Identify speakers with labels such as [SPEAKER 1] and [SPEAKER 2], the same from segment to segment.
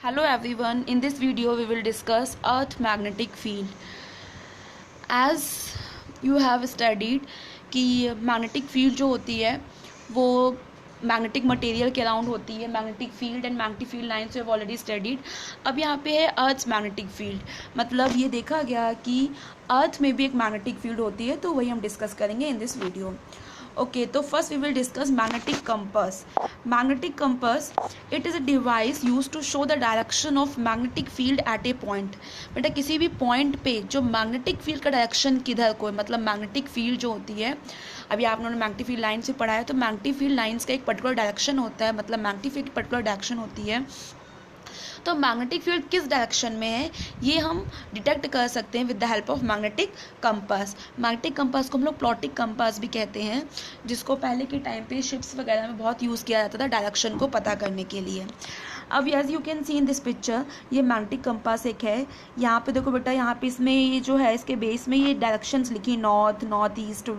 [SPEAKER 1] Hello everyone, in this video we will discuss Earth magnetic field. As you have studied कि magnetic field जो होती है वो magnetic material के around होती है. Magnetic field and magnetic field lines you have already studied. अब यहाँ पे है अर्थ मैग्नेटिक फील्ड. मतलब ये देखा गया कि अर्थ में भी एक मैग्नेटिक फील्ड होती है, तो वही हम डिस्कस करेंगे इन दिस वीडियो. ओके, तो first we will discuss magnetic compass. Magnetic compass it is a device use to show the direction of magnetic field at a point. बेटा किसी भी पॉइंट पे जो मैग्नेटिक फील्ड का direction किधर को है, मतलब मैग्नेटिक फील्ड जो होती है, अभी आप लोगों ने मैग्नेटिक फील्ड लाइन से पढ़ा है, तो मैग्नेटिक फील्ड लाइन्स का एक पर्टिकुलर डायरेक्शन होता है, मतलब मैग्नेटिक फील्ड की पर्टिकुलर डायरेक्शन होती है. तो मैग्नेटिक फील्ड किस डायरेक्शन में है ये हम डिटेक्ट कर सकते हैं with the help of magnetic compass. Magnetic compass को हम लोग प्लॉटिक कंपास भी कहते हैं, जिसको पहले के टाइम पे शिप्स वगैरह में बहुत यूज़ किया जाता था डायरेक्शन को पता करने के लिए. अब as you can see in this picture, ये मैग्नेटिक कंपास एक है. यहाँ पे देखो बेटा, यहाँ पे इसमें ये जो है इसके बेस में ये डायरेक्शंस लिखी, नॉर्थ, नॉर्थ ईस्ट,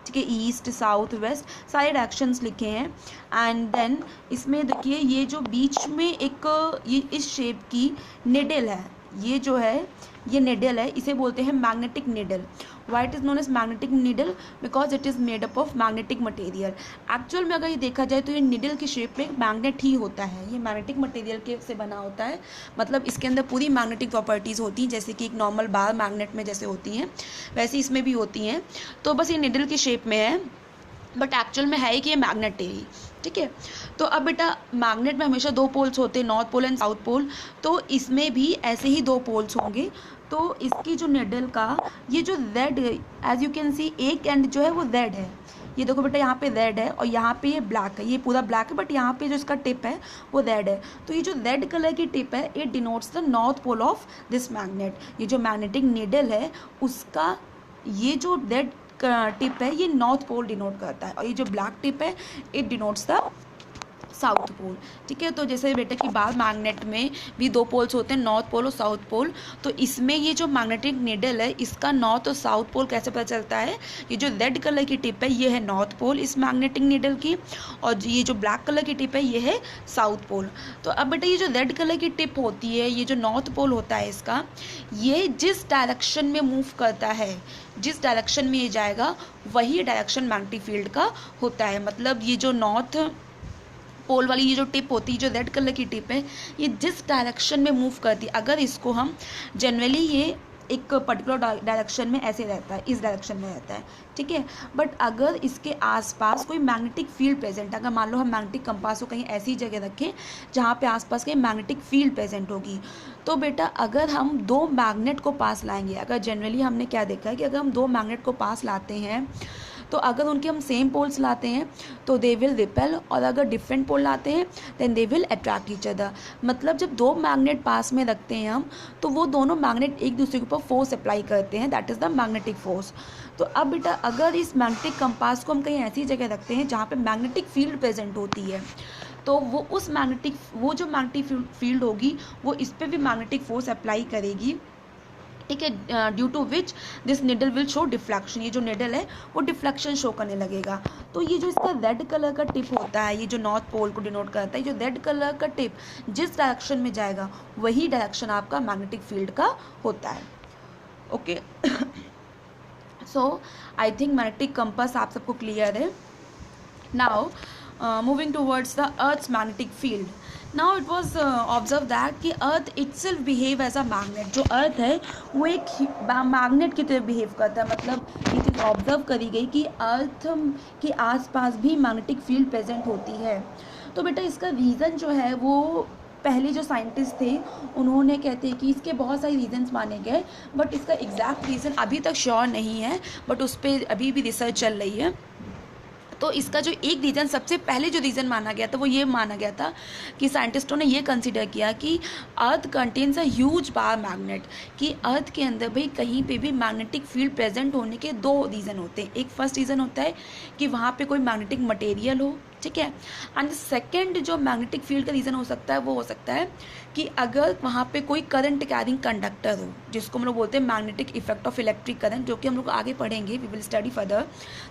[SPEAKER 1] ठीक है, ईस्ट, साउथ, वेस्ट, सारे डायरेक्शंस लिखे हैं. एंड देन इसमें देखिए ये जो बीच में एक ये इस शेप की निडल है, ये जो है ये निडल है, इसे बोलते हैं magnetic needle. Why it is known as magnetic needle? Because it is made up of magnetic material. Actual में अगर ये देखा जाए तो ये निडल की शेप में मैग्नेट ही होता है. ये मैग्नेटिक मटेरियल के से बना होता है, मतलब इसके अंदर पूरी मैग्नेटिक प्रॉपर्टीज़ होती हैं, जैसे कि एक नॉर्मल बार मैग्नेट में जैसे होती हैं वैसे इसमें भी होती हैं. तो बस ये निडल की शेप में है, बट एक्चुअल में है कि ये मैग्नेट है ही. ठीक है, तो अब बेटा मैग्नेट में हमेशा दो पोल्स होते हैं, north pole and south pole. तो इसमें भी ऐसे ही दो पोल्स होंगे. तो इसकी जो निडल का ये जो जेड, एज यू कैन सी, एक एंड जो है वो जेड है. ये देखो बेटा, यहाँ पे जेड है और यहाँ पे ये ब्लैक है, ये पूरा ब्लैक है, बट यहाँ पे जो इसका टिप है वो जेड है. तो ये जो जेड कलर की टिप है it denotes the north pole of this magnet. ये जो मैग्नेटिक निडल है उसका ये जो जेड टिप है ये नॉर्थ पोल डिनोट करता है, और ये जो ब्लैक टिप है it denotes the south pole. ठीक है, तो जैसे बेटा कि बार मैग्नेट में भी दो पोल्स होते हैं, नॉर्थ पोल और साउथ पोल. तो इसमें ये जो मैग्नेटिक निडल है इसका नॉर्थ और साउथ पोल कैसे पता चलता है? ये जो रेड कलर की टिप है ये है नॉर्थ पोल इस मैग्नेटिक निडल की, और ये जो ब्लैक कलर की टिप है ये है साउथ पोल. तो अब बेटा ये जो रेड कलर की टिप होती है, ये जो नॉर्थ पोल होता है इसका, ये जिस डायरेक्शन में मूव करता है, जिस डायरेक्शन में ये जाएगा वही डायरेक्शन मैग्नेटिक फील्ड का होता है. मतलब ये जो नॉर्थ पोल वाली ये जो टिप होती है, जो रेड कलर की टिप है, ये जिस डायरेक्शन में मूव करती है, अगर इसको हम जनरली ये एक पर्टिकुलर डायरेक्शन में ऐसे रहता है, इस डायरेक्शन में रहता है, ठीक है. बट अगर इसके आसपास कोई मैग्नेटिक फील्ड प्रेजेंट है, अगर मान लो हम मैग्नेटिक कंपास को कहीं ऐसी जगह रखें जहाँ पे आसपास कहीं मैग्नेटिक फील्ड प्रेजेंट होगी, तो बेटा अगर हम दो मैग्नेट को पास लाएंगे, अगर जनरली हमने क्या देखा है कि अगर हम दो मैग्नेट को पास लाते हैं तो अगर उनके हम सेम पोल्स लाते हैं तो दे विल रिपेल, और अगर डिफरेंट पोल लाते हैं then they will attract each other. मतलब जब दो मैग्नेट पास में रखते हैं हम, तो वो दोनों मैग्नेट एक दूसरे के ऊपर फोर्स अप्लाई करते हैं, that is the magnetic force. तो अब बेटा अगर इस मैग्नेटिक कंपास को हम कहीं ऐसी जगह रखते हैं जहाँ पे मैग्नेटिक फील्ड प्रेजेंट होती है, तो वो जो मैग्नेटिक फील्ड होगी वो इस पर भी मैग्नेटिक फोर्स अप्लाई करेगी. ठीक है, due to which this needle will show deflection. ये जो निडल है वो डिफ्लेक्शन शो करने लगेगा. तो ये जो इसका रेड कलर का टिप होता है, ये जो नॉर्थ पोल को डिनोट करता है, जो रेड कलर का टिप जिस डायरेक्शन में जाएगा वही डायरेक्शन आपका मैग्नेटिक फील्ड का होता है. Okay, so I think magnetic compass आप सबको क्लियर है. Now moving towards the Earth's magnetic field. Now it was observed that कि Earth itself behave as a magnet. जो Earth है वो एक मैग्नेट की तरह बिहेव करता है. मतलब ये चीज़ ऑब्जर्व करी गई कि अर्थ के आसपास भी मैग्नेटिक फील्ड प्रेजेंट होती है. तो बेटा इसका रीज़न जो है वो पहले जो साइंटिस्ट थे उन्होंने कहते हैं कि इसके बहुत सारे रीजंस माने गए, बट इसका एग्जैक्ट रीज़न अभी तक श्योर नहीं है, बट उस पर अभी भी रिसर्च चल रही है. तो इसका जो एक रीज़न, सबसे पहले जो रीज़न माना गया था वो ये माना गया था कि साइंटिस्टों ने ये कंसिडर किया कि earth contains a huge bar magnet, कि अर्थ के अंदर भाई कहीं पे भी मैग्नेटिक फील्ड प्रेजेंट होने के दो रीज़न होते हैं. एक फर्स्ट रीज़न होता है कि वहाँ पे कोई मैग्नेटिक मटेरियल हो, ठीक है। एंड सेकेंड जो मैग्नेटिक फील्ड का रीज़न हो सकता है वो हो सकता है कि अगर वहाँ पे कोई करंट कैरिंग कंडक्टर हो, जिसको हम लोग बोलते हैं magnetic effect of electric current, जो कि हम लोग आगे पढ़ेंगे, we will study further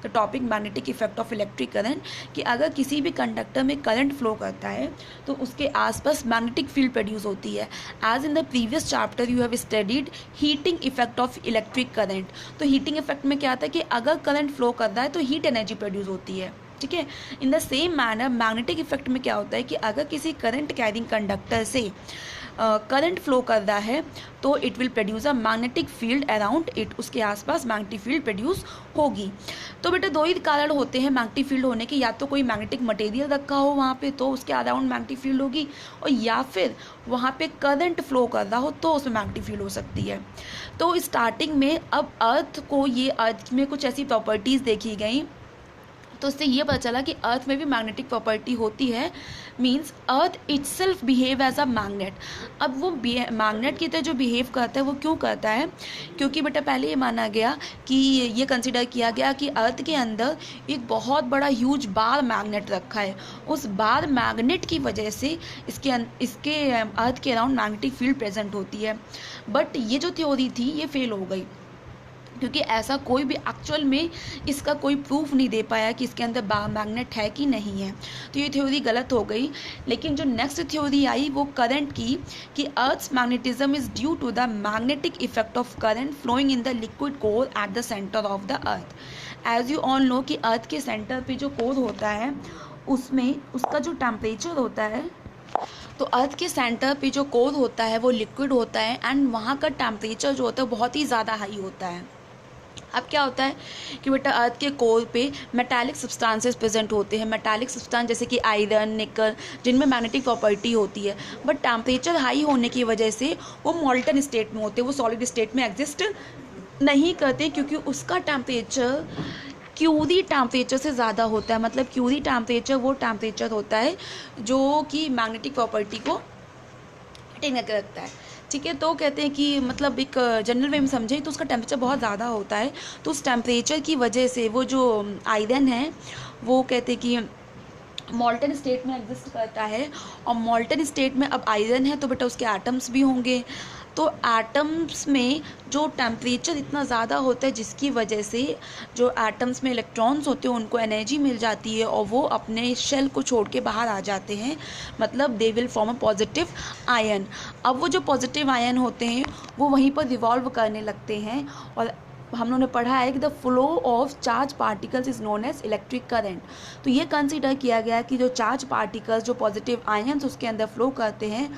[SPEAKER 1] the topic magnetic effect of electric current, कि अगर किसी भी कंडक्टर में करंट फ्लो करता है तो उसके आसपास मैग्नेटिक फील्ड प्रोड्यूस होती है। As in the previous chapter you have studied heating effect of electric current. तो हीटिंग इफेक्ट में क्या आता है कि अगर करंट फ्लो कर रहा है तो हीट एनर्जी प्रोड्यूस होती है, ठीक है। In the same manner magnetic effect में क्या होता है कि अगर किसी करंट कैरिंग कंडक्टर से करंट फ्लो कर रहा है तो it will produce a magnetic field around it, उसके आसपास मैग्नेटिक फील्ड प्रोड्यूस होगी। तो बेटा दो ही कारण होते हैं मैग्नेटिक फील्ड होने के, या तो कोई मैग्नेटिक मटेरियल रखा हो वहाँ पे तो उसके अराउंड मैग्नेटिक फील्ड होगी, और या फिर वहाँ पे करंट फ्लो कर रहा हो तो उसमें मैग्नेटिक फील्ड हो सकती है। तो स्टार्टिंग में अब अर्थ में कुछ ऐसी प्रॉपर्टीज़ देखी गई, तो उससे ये पता चला कि अर्थ में भी मैग्नेटिक प्रॉपर्टी होती है, means earth itself behave as a magnet. अब वो मैग्नेट की तरह जो बिहेव करता है वो क्यों करता है, क्योंकि बेटा पहले ये माना गया कि ये कंसिडर किया गया कि अर्थ के अंदर एक बहुत बड़ा ह्यूज बार मैग्नेट रखा है, उस बार मैग्नेट की वजह से इसके अर्थ के अराउंड मैग्नेटिक फील्ड प्रेजेंट होती है। बट ये जो थ्योरी थी ये फेल हो गई, क्योंकि ऐसा कोई भी एक्चुअल में इसका कोई प्रूफ नहीं दे पाया कि इसके अंदर मैग्नेट है कि नहीं है, तो ये थ्योरी गलत हो गई। लेकिन जो नेक्स्ट थ्योरी आई वो करंट की, कि earth's magnetism is due to the magnetic effect of current flowing in the liquid core at the centre of the earth. As you all know कि अर्थ के सेंटर पे जो कोर होता है उसमें उसका जो टेम्परेचर होता है, तो अर्थ के सेंटर पे जो कोर होता है वो लिक्विड होता है, एंड वहाँ का टेम्परेचर जो होता है बहुत ही ज़्यादा हाई होता है। अब क्या होता है कि बेटा अर्थ के कोर पे मेटालिक सब्सटेंसेस प्रेजेंट होते हैं, मेटालिक सब्सटेंस जैसे कि आयरन, निकल, जिनमें मैग्नेटिक प्रॉपर्टी होती है, बट टेम्परेचर हाई होने की वजह से वो मॉल्टन स्टेट में होते हैं, वो सॉलिड स्टेट में एग्जिस्ट नहीं करते, क्योंकि उसका टेम्परेचर क्यूरी टेम्परेचर से ज़्यादा होता है। मतलब क्यूरी टेम्परेचर वो टेम्परेचर होता है जो कि मैग्नेटिक प्रॉपर्टी को टेन करके रखता है, ठीक है। तो कहते हैं कि मतलब एक जनरल वे में समझें तो उसका टेम्परेचर बहुत ज़्यादा होता है, तो उस टेम्परेचर की वजह से वो जो आयरन है वो कहते हैं कि मॉल्टन स्टेट में एग्जिस्ट करता है, और मॉल्टन स्टेट में अब आयरन है तो बेटा उसके एटम्स भी होंगे, तो एटम्स में जो टेम्परेचर इतना ज़्यादा होता है जिसकी वजह से जो एटम्स में इलेक्ट्रॉन्स होते हैं उनको एनर्जी मिल जाती है और वो अपने शेल को छोड़ के बाहर आ जाते हैं, मतलब they will form a positive ion. अब वो जो पॉजिटिव आयन होते हैं वो वहीं पर रिवॉल्व करने लगते हैं, और हम लोगों ने पढ़ा है कि the flow of charge particles is known as electric current. तो ये कंसीडर किया गया कि जो चार्ज पार्टिकल्स जो पॉजिटिव आयन्स उसके अंदर फ्लो करते हैं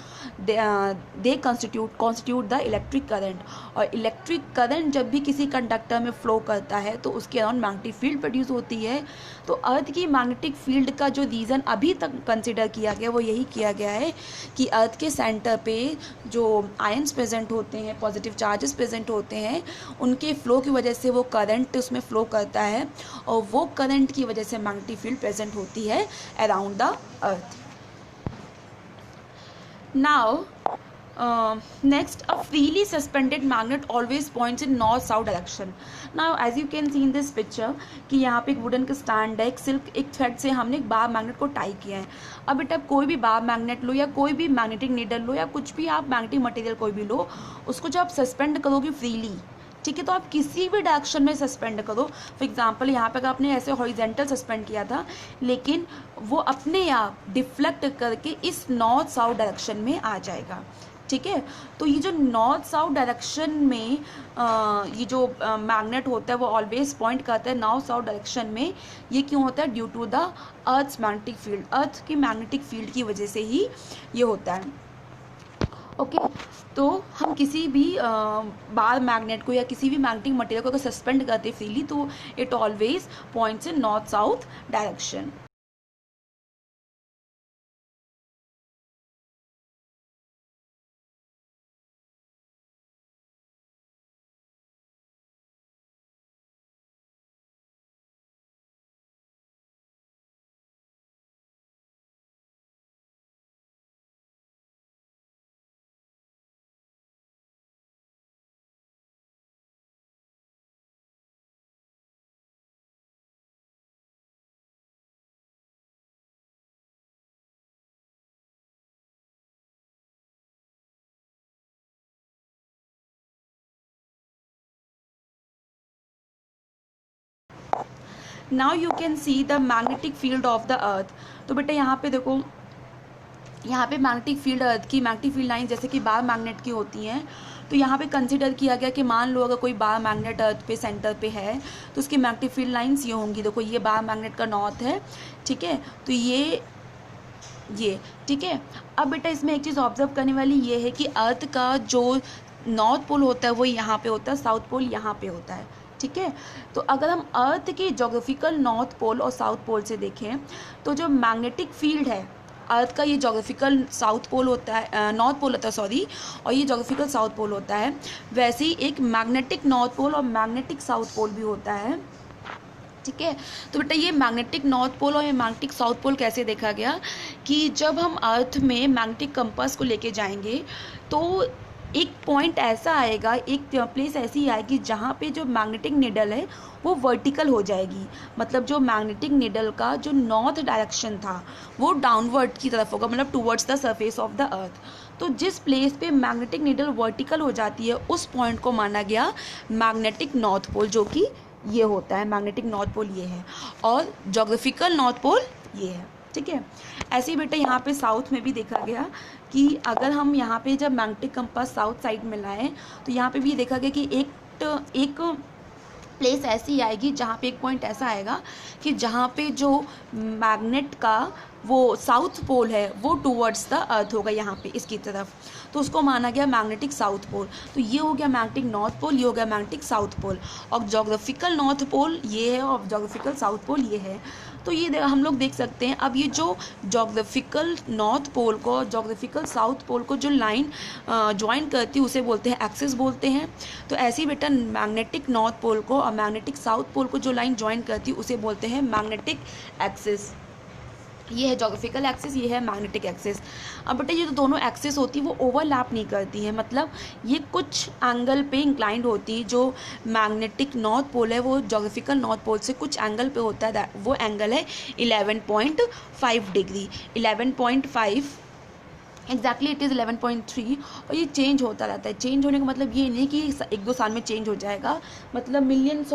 [SPEAKER 1] they constitute the electric current. और इलेक्ट्रिक करंट जब भी किसी कंडक्टर में फ्लो करता है तो उसके अराउंड मैग्नेटिक फील्ड प्रोड्यूस होती है। तो अर्थ की मैग्नेटिक फील्ड का जो रीज़न अभी तक कंसिडर किया गया वो यही किया गया है कि अर्थ के सेंटर पे जो आयन्स प्रेजेंट होते हैं, पॉजिटिव चार्जेस प्रेजेंट होते हैं, उनके फ्लो की वजह से वो करंट उसमें फ्लो करता है, और वो करंट की वजह से मैग्नेटिक फील्ड प्रेजेंट होती है around the earth. Now next, a freely suspended magnet always points in north south direction. Now as you can see in this picture कि यहाँ पे एक वुडन का स्टैंड है, एक सिल्क एक थ्रेड से हमने एक बार मैग्नेट को टाई किया है। अब बेटा कोई भी बार मैग्नेट लो या कोई भी मैग्नेटिक नीडल लो या कुछ भी आप मैग्नेटिक मटेरियल कोई भी लो, उसको जब आप सस्पेंड करोगे फ्रीली, ठीक है, तो आप किसी भी डायरेक्शन में सस्पेंड करो। फॉर एग्जांपल यहाँ पे आपने ऐसे हॉरिजेंटल सस्पेंड किया था, लेकिन वो अपने आप डिफ्लेक्ट करके इस नॉर्थ साउथ डायरेक्शन में आ जाएगा, ठीक है। तो ये जो नॉर्थ साउथ डायरेक्शन में ये जो मैग्नेट होता है वो ऑलवेज पॉइंट करता है नॉर्थ साउथ डायरेक्शन में। ये क्यों होता है? Due to the earth's magnetic field, earth की मैग्नेटिक फील्ड की वजह से ही ये होता है। ओके तो हम किसी भी बार मैग्नेट को या किसी भी मैग्नेटिक मटेरियल को अगर सस्पेंड करते फ्रीली तो it always points in north south direction. Now you can see the magnetic field of the अर्थ। तो बेटा यहाँ पे देखो, यहाँ पे मैग्नेटिक फील्ड अर्थ की मैग्नेटिक फील्ड लाइन जैसे कि बार मैग्नेट की होती हैं, तो यहाँ पे कंसिडर किया गया कि मान लो अगर कोई बार मैग्नेट अर्थ पे सेंटर पे है तो उसकी मैग्नेटिक फील्ड लाइंस ये होंगी। देखो ये बार मैग्नेट का नॉर्थ है, ठीक है, तो ये ठीक है। अब बेटा इसमें एक चीज़ ऑब्जर्व करने वाली ये है कि अर्थ का जो नॉर्थ पोल होता है वो यहाँ पे होता है, साउथ पोल यहाँ पे होता है, ठीक है। तो अगर हम अर्थ के जोग्राफिकल नॉर्थ पोल और साउथ पोल से देखें तो जो मैग्नेटिक फील्ड है अर्थ का, ये जोग्राफिकल साउथ पोल होता है, नॉर्थ पोल होता है सॉरी, और ये जोग्राफिकल साउथ पोल होता है। वैसे ही एक मैग्नेटिक नॉर्थ पोल और मैग्नेटिक साउथ पोल भी होता है, ठीक है। तो बेटा ये मैग्नेटिक नॉर्थ पोल और ये मैग्नेटिक साउथ पोल कैसे देखा गया कि जब हम अर्थ में मैग्नेटिक कंपास को लेके जाएंगे तो एक पॉइंट ऐसा आएगा, एक प्लेस ऐसी आएगी जहाँ पे जो मैग्नेटिक निडल है वो वर्टिकल हो जाएगी। मतलब जो मैग्नेटिक निडल का जो नॉर्थ डायरेक्शन था वो डाउनवर्ड की तरफ होगा, मतलब towards the surface of the अर्थ। तो जिस प्लेस पे मैग्नेटिक निडल वर्टिकल हो जाती है उस पॉइंट को माना गया मैग्नेटिक नॉर्थ पोल, जो कि ये होता है मैग्नेटिक नॉर्थ पोल ये है, और जोग्राफिकल नॉर्थ पोल ये है, ठीक है। ऐसे ही बेटा यहाँ पे साउथ में भी देखा गया कि अगर हम यहाँ पे जब मैग्नेटिक कंपास साउथ साइड में लाएं तो यहाँ पे भी देखा गया कि एक प्लेस ऐसी आएगी जहाँ पे एक पॉइंट ऐसा आएगा कि जहाँ पे जो मैग्नेट का वो साउथ पोल है वो टूवर्ड्स द अर्थ होगा, यहाँ पे इसकी तरफ, तो उसको माना गया मैग्नेटिक साउथ पोल। तो ये हो गया मैग्नेटिक नॉर्थ पोल, ये हो गया मैग्नेटिक साउथ पोल, और जोग्राफिकल नॉर्थ पोल ये है और जोग्राफिकल साउथ पोल ये है। तो ये हम लोग देख सकते हैं। अब ये जो जोग्राफिकल नॉर्थ पोल को जोग्राफिकल साउथ पोल को जो लाइन ज्वाइन करती है उसे बोलते हैं एक्सिस बोलते हैं। तो ऐसे ही बेटा मैग्नेटिक नॉर्थ पोल को और मैग्नेटिक साउथ पोल को जो लाइन ज्वाइन करती है उसे बोलते हैं मैग्नेटिक एक्सिस। ये है जोग्राफिकल एक्सिस, ये है मैग्नेटिक एक्सिस। अब बेटा ये जो दोनों एक्सिस होती है वो ओवरलैप नहीं करती है, मतलब ये कुछ एंगल पे इंक्लाइंड होती है। जो मैग्नेटिक नॉर्थ पोल है वो जोग्राफिकल नॉर्थ पोल से कुछ एंगल पे होता है, वो एंगल है 11.5 डिग्री, 11.5 एग्जैक्टली इट इज़ 11.3। और ये चेंज होता रहता है। चेंज होने का मतलब ये नहीं कि 1-2 साल में चेंज हो जाएगा, मतलब मिलियंस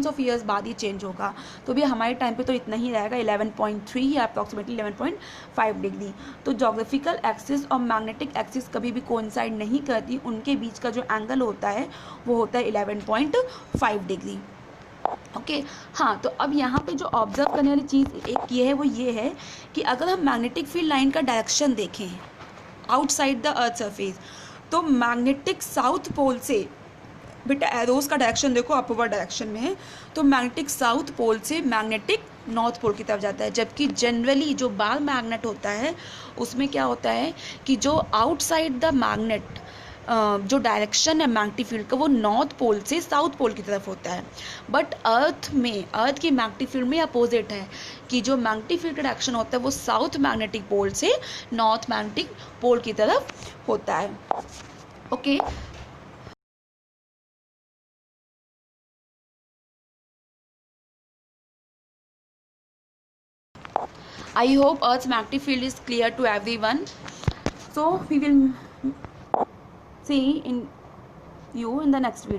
[SPEAKER 1] ऑफ ईयर्स बाद ही चेंज होगा। तो भी हमारे टाइम पे तो इतना ही रहेगा 11.3 या अप्रॉक्सीमेटली 11.5 डिग्री। तो जोग्राफिकल एक्सिस और मैग्नेटिक एक्सिस कभी भी कोइंसाइड नहीं करती, उनके बीच का जो एंगल होता है वो होता है 11.5 डिग्री, ओके। हाँ, तो अब यहाँ पे जो ऑब्जर्व करने वाली चीज़ एक ये है, वो ये है कि अगर हम मैग्नेटिक फील्ड लाइन का डायरेक्शन देखें आउटसाइड द अर्थ सरफेस, तो मैग्नेटिक साउथ पोल से बेटा एरोज का डायरेक्शन देखो अपवर्ड डायरेक्शन में है, तो मैग्नेटिक साउथ पोल से मैग्नेटिक नॉर्थ पोल की तरफ जाता है। जबकि जनरली जो बार मैग्नेट होता है उसमें क्या होता है कि जो आउटसाइड द मैग्नेट जो डायरेक्शन है मैग्नेटिक फील्ड का वो नॉर्थ पोल से साउथ पोल की तरफ होता है। बट अर्थ की मैग्नेटिक फील्ड में अपोजिट है कि जो मैग्नेटिक फील्ड का डायरेक्शन होता है वो साउथ मैग्नेटिक पोल से नॉर्थ मैग्नेटिक पोल की तरफ होता है, okay. I hope Earth's magnetic field is clear to everyone. So we will see you in the next video.